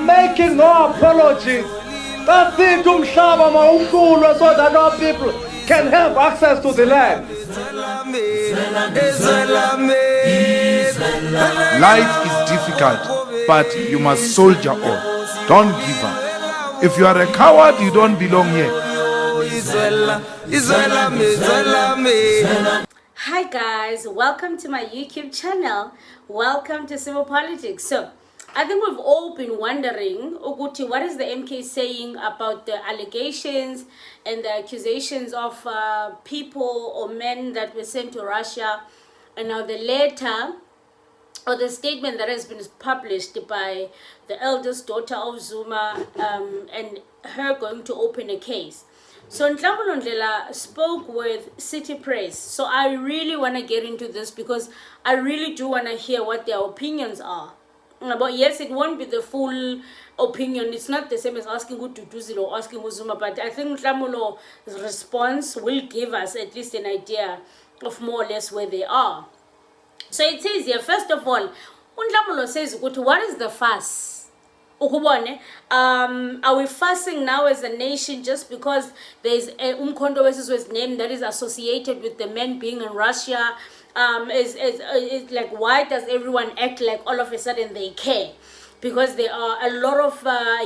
making no apologies. That's it, umhlaba mawuhlulwe, so that our people can have access to the land. Life is difficult, but you must soldier on. Don't give up. If you are a coward, you don't belong here. Hi guys, welcome to my YouTube channel. Welcome to Civil Politics. So, I think we've all been wondering, Oguti, what is the MK saying about the allegations and the accusations of people or men that were sent to Russia, and now the letter or the statement that has been published by the eldest daughter of Zuma and her going to open a case. So Nhlamulo Ndlela spoke with City Press. So I really want to get into this because I really do want to hear what their opinions are. But yes, it won't be the full opinion. It's not the same as asking who to do it or asking who Zuma. But I think Nhlamulo's response will give us at least an idea of more or less where they are. So it says here, first of all, Nhlamulo says, what is the fuss? Are we fussing now as a nation just because there's a Umkhonto Wesizwe's name that is associated with the men being in Russia? It's like, why does everyone act like all of a sudden they care? Because there are a lot of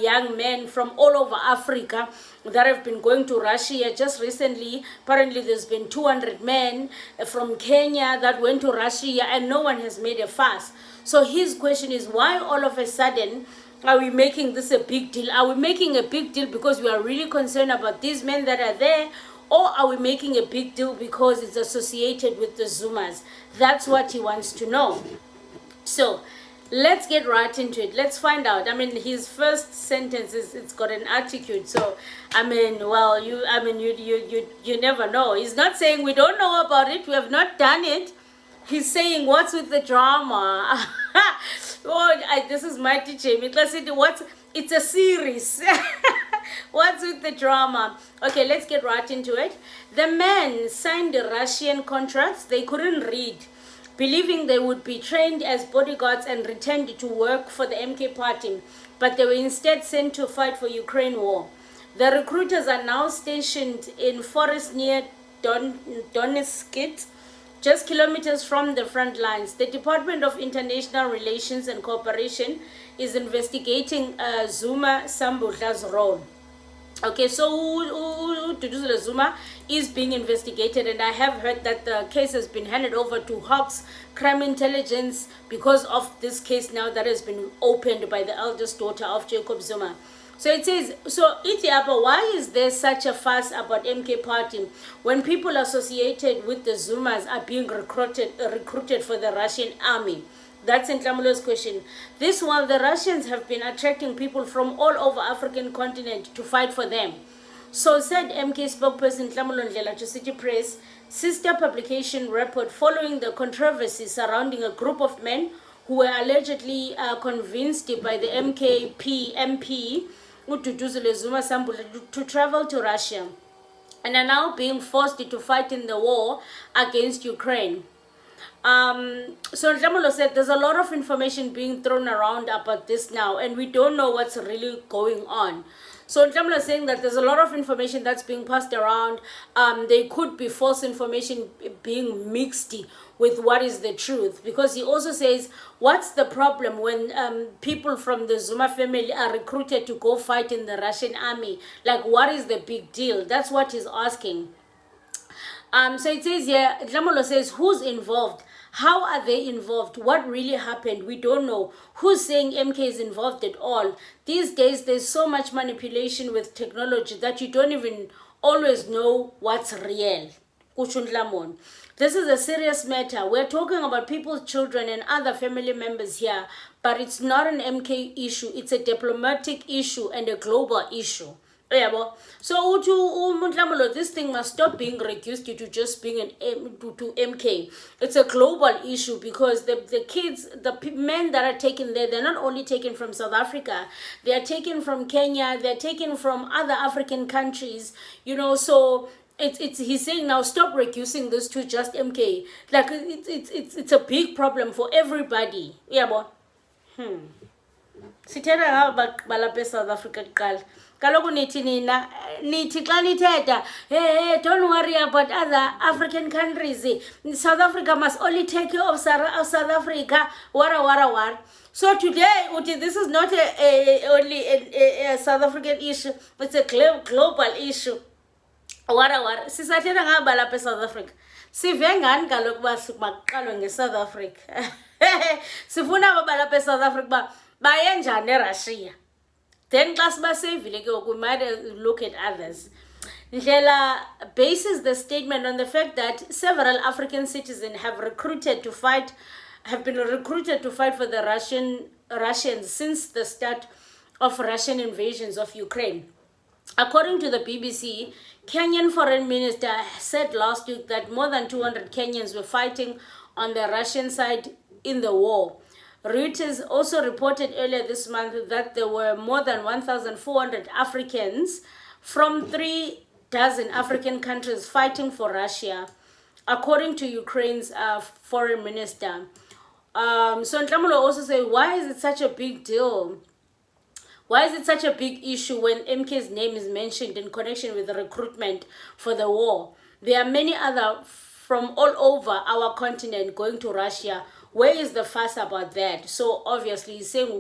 young men from all over Africa that have been going to Russia. Just recently, apparently there's been 200 men from Kenya that went to Russia and no one has made a fuss. So his question is, why all of a sudden are we making this a big deal? Are we making a big deal because we are really concerned about these men that are there? Or are we making a big deal because it's associated with the Zumas? That's what he wants to know. So let's get right into it. Let's find out. I mean, his first sentence it's got an attitude. So I mean, well, you never know. He's not saying we don't know about it. We have not done it. He's saying, what's with the drama? This is my teaching. It's a series. What's with the drama? Okay, let's get right into it. The men signed the Russian contracts they couldn't read, believing they would be trained as bodyguards and returned to work for the MK party, but they were instead sent to fight for Ukraine war. The recruiters are now stationed in forest near Donetsk, just kilometers from the front lines. The Department of International Relations and Cooperation is investigating Zuma Sambudla's role. Okay, so Duduzile Zuma is being investigated, and I have heard that the case has been handed over to Hawks Crime Intelligence because of this case now that has been opened by the eldest daughter of Jacob Zuma. So it says, so Itiapa, why is there such a fuss about MK party when people associated with the Zumas are being recruited for the Russian army? That's Nhlamulo's question. This while the Russians have been attracting people from all over African continent to fight for them. So said MK spokesperson Nhlamulo Ndlela to City Press, sister publication report following the controversy surrounding a group of men who were allegedly convinced by the MP Duduzile Zuma Sambula to travel to Russia and are now being forced to fight in the war against Ukraine. So Nhlamulo said there's a lot of information being thrown around about this now, and we don't know what's really going on. So Nhlamulo is saying that there's a lot of information that's being passed around. There could be false information being mixed with what is the truth, because he also says, what's the problem when people from the Zuma family are recruited to go fight in the Russian army? Like, what is the big deal? That's what he's asking. So it says here, Nhlamulo says, who's involved? How are they involved? What really happened? We don't know. Who's saying MK is involved at all? These days, there's so much manipulation with technology that you don't even always know what's real. This is a serious matter. We're talking about people's children and other family members here, but it's not an MK issue. It's a diplomatic issue and a global issue. So Nhlamulo, this thing must stop being reduced to just being to MK. It's a global issue because the kids, the men that are taken there, they're not only taken from South Africa, they are taken from Kenya, they're taken from other African countries, so he's saying now stop reducing this to just MK. Like it's a big problem for everybody. sithetha ngaba balapha eSouth Africa kuqala kaloku nithi nina nithi xa nithetha hey don't worry about other African countries. South Africa must only take care of South Africa wara. So today this is not only a South African issue, it's a global issue. Wara sisathetha ngaba lapha eSouth Africa sive ngani kaloku uba maqalwe ngeSouth Africa. Sifuna aba lapha eSouth Africa uba bayenjani eRussia, then xa sibaseyivile ke we might look at others. Ndlela bases the statement on the fact that several African citizens have been recruited to fight for the Russians since the start of Russian invasions of Ukraine. According to the BBC, Kenyan Foreign Minister said last week that more than 200 Kenyans were fighting on the Russian side in the war. Reuters also reported earlier this month that there were more than 1,400 Africans from 36 African countries fighting for Russia, according to Ukraine's foreign minister. So Nhlamulo also said, why is it such a big deal? Why is it such a big issue when MK's name is mentioned in connection with the recruitment for the war? There are many other from all over our continent going to Russia. Where is the fuss about that? So obviously he's saying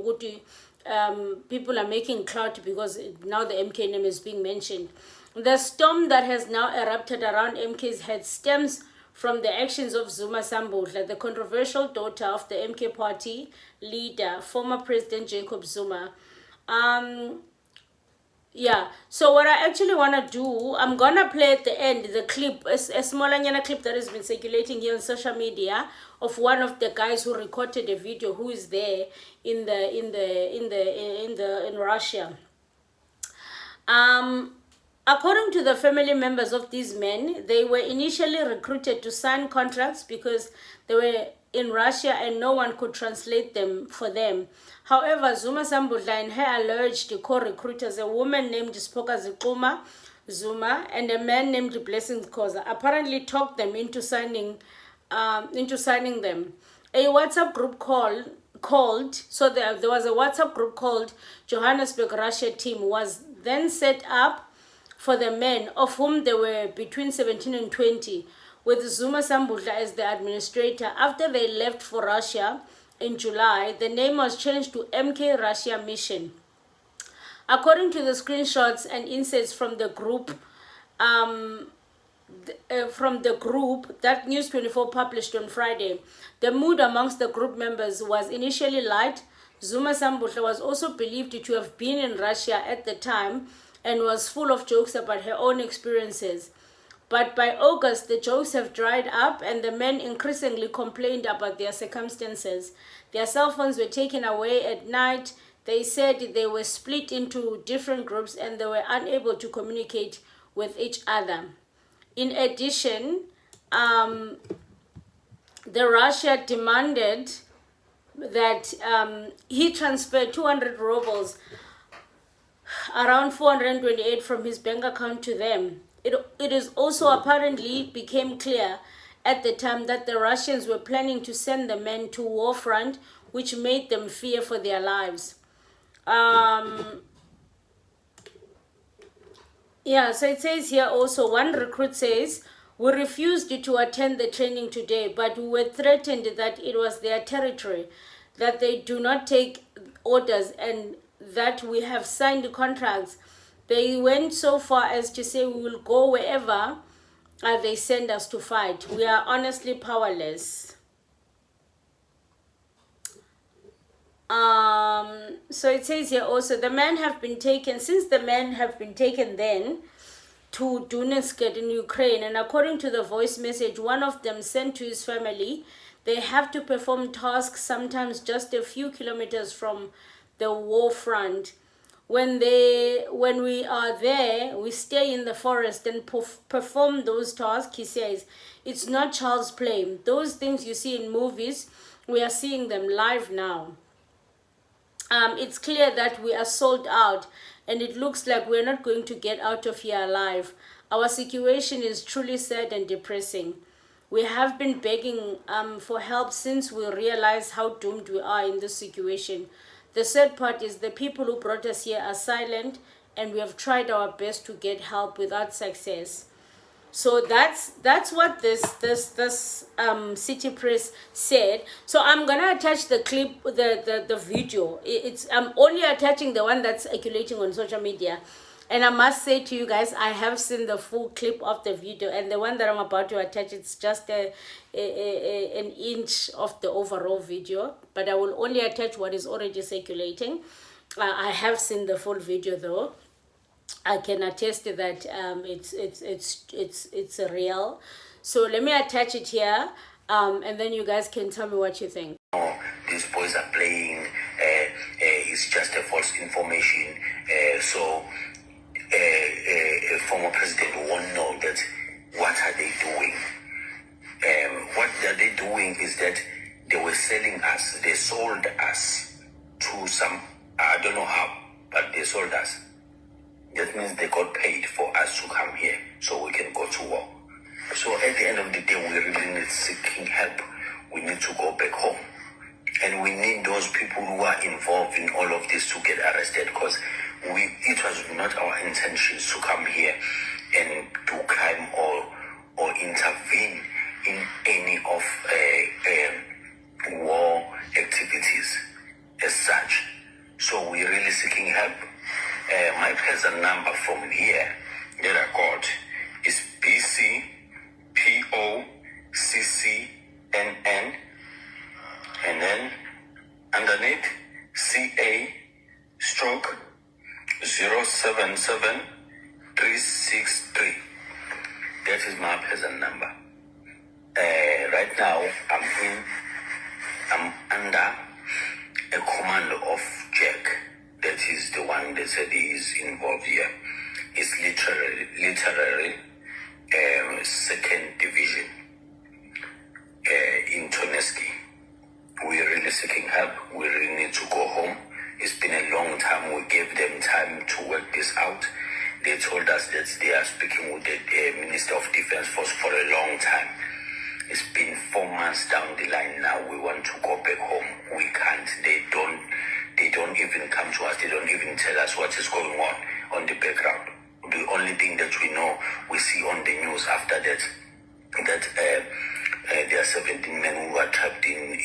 people are making clout because now the MK name is being mentioned. The storm that has now erupted around MK's head stems from the actions of Zuma Sambodla, the controversial daughter of the MK party leader, former President Jacob Zuma. Yeah, so what I actually want to do, I'm gonna play at the end the clip, a small clip that has been circulating here on social media of one of the guys who recorded a video who is there in Russia. According to the family members of these men, they were initially recruited to sign contracts because they were in Russia and no one could translate them for them. However, Zuma Sambodla and her alleged co-recruiters, a woman named Spoka Zuma and a man named Blessings Koza, apparently talked them into signing them. A WhatsApp group called there was a WhatsApp group called Johannesburg Russia Team was then set up for the men, of whom there were between 17 and 20, with Zuma Sambodla as the administrator. After they left for Russia in July, the name was changed to MK Russia Mission. According to the screenshots and inserts from the group, that News 24 published on Friday, the mood amongst the group members was initially light. Zuma Sambodla was also believed to have been in Russia at the time and was full of jokes about her own experiences. But by August, the jokes have dried up and the men increasingly complained about their circumstances. Their cell phones were taken away at night. They said they were split into different groups and they were unable to communicate with each other. In addition, the Russia demanded that he transfer 200 rubles, around 428 from his bank account to them. It is also apparently became clear at the time that the Russians were planning to send the men to war front, which made them fear for their lives. Yeah, so it says here also, one recruit says, we refused to attend the training today, but we were threatened that it was their territory, that they do not take orders, and that we have signed contracts. They went so far as to say we will go wherever they send us to fight. We are honestly powerless. So it says here also, the men have been taken, since the men have been taken then to Donetsk in Ukraine, and according to the voice message one of them sent to his family, they have to perform tasks sometimes just a few kilometers from the war front. When we are there, we stay in the forest and perform those tasks, he says. It's not child's play. Those things you see in movies, we are seeing them live now. It's clear that we are sold out and it looks like we're not going to get out of here alive. Our situation is truly sad and depressing. We have been begging for help since we realized how doomed we are in this situation. The sad part is the people who brought us here are silent, and we have tried our best to get help without success. So that's what this City Press said. So I'm gonna attach the clip, the video. I'm only attaching the one that's circulating on social media. And I must say to you guys, I have seen the full clip of the video, and the one that I'm about to attach, it's just an inch of the overall video. But I will only attach what is already circulating. I have seen the full video though. I can attest to that it's real. So let me attach it here, and then you guys can tell me what you think. Oh, these boys are playing. It's just a false information. So a former president won't know that. What are they doing? What are they doing is that they were selling us. They sold us to some. I don't know how, but they sold us. That means they got paid for us to come here so we can go to war. So at the end of the day, we really need seeking help. We need to go back home. And we need those people who are involved in all of this to get arrested, because it was not our intentions to come here and do crime or intervene in any of war activities as such. So we're really seeking help. My present number from here that I got is BCPOCCNN, and then underneath CA/077363. That is my present number. Right now I'm under a command of Jack. That is the one that said he is involved here. It's literally second division in Toneski. We're really seeking help. We really need to go home. It's been a long time. We gave them time to work this out. They told us that they are speaking with the Minister of Defense Force for a long time. It's been 4 months down the line now. We want to go back home. We can't. They don't even come to us. They don't even tell us what is going on the background. The only thing that we know, we see on the news after that there are 17 men who are trapped in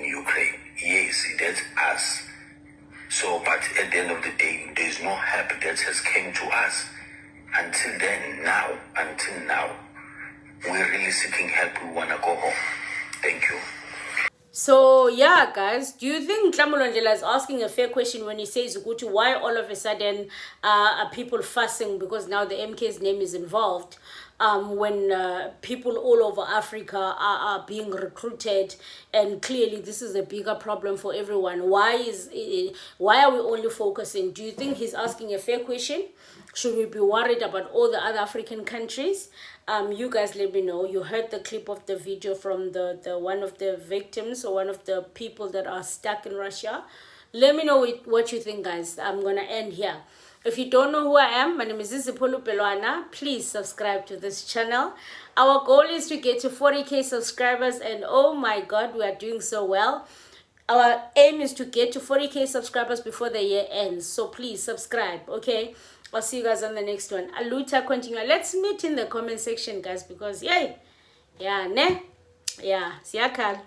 Ukraine. Yes, that's us. So, but at the end of the day, there is no help that has came to us. Until now, we're really seeking help. We want to go home. Thank you. So yeah, guys, do you think Nhlamulo Ndlela is asking a fair question when he says, Gutu, why all of a sudden are people fussing because now the MK's name is involved? When people all over Africa are being recruited, and clearly this is a bigger problem for everyone. Why are we only focusing? Do you think he's asking a fair question? Should we be worried about all the other African countries? You guys let me know. You heard the clip of the video from the one of the victims or one of the people that are stuck in Russia. Let me know what you think, guys. I'm gonna end here. If you don't know who I am, my name is Nhlamulo Ndlela. Please subscribe to this channel. Our goal is to get to 40k subscribers, and oh my god, we are doing so well. Our aim is to get to 40k subscribers before the year ends. So please subscribe, okay? I'll see you guys on the next one. Aluta continua. Let's meet in the comment section, guys, because yeah, siyakhala.